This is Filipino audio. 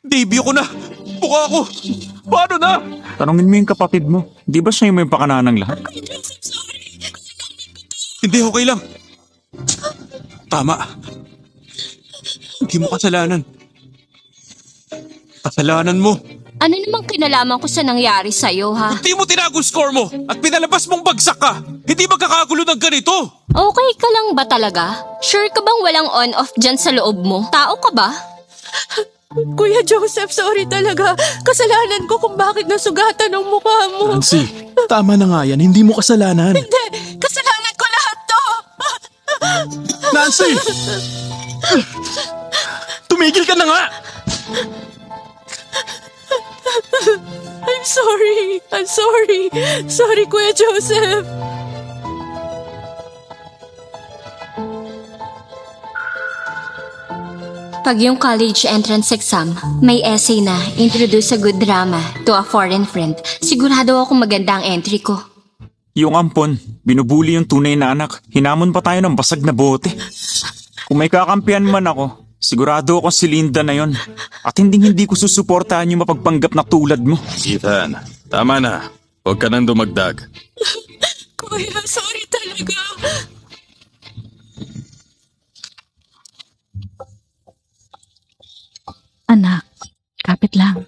Debut ko na! Mukha ko! Paano na? Tanungin mo yung kapatid mo. Di ba siya yung may pakana ng lahat? Hindi, okay lang. Tama. Hindi mo kasalanan. Kasalanan mo. Ano namang kinalaman ko sa nangyari sa'yo, ha? Hindi mo tinago score mo at pinalabas mong bagsak ka. Hindi magkakagulo ng ganito. Okay ka lang ba talaga? Sure ka bang walang on-off dyan sa loob mo? Tao ka ba? Kuya Joseph, sorry talaga. Kasalanan ko kung bakit nasugatan ang mukha mo. Nancy, tama na nga yan. Hindi mo kasalanan. Hindi, kasalanan ko lahat to. Nancy! Tumigil ka na nga! I'm sorry. I'm sorry. Sorry, Kuya Joseph. Pag yung college entrance exam, may essay na Introduce a Good Drama to a Foreign Friend, sigurado ako maganda ang entry ko. Yung ampon, binubuli yung tunay na anak. Hinamon pa tayo ng basag na bote. Kung may kakampihan man ako, sigurado ako si Linda na yon. At hindi ko susuportahan yung mapagpanggap na tulad mo. Ethan, tama na. Huwag ka nang dumagdag. Kuya, sorry talaga. Anak, kapit lang.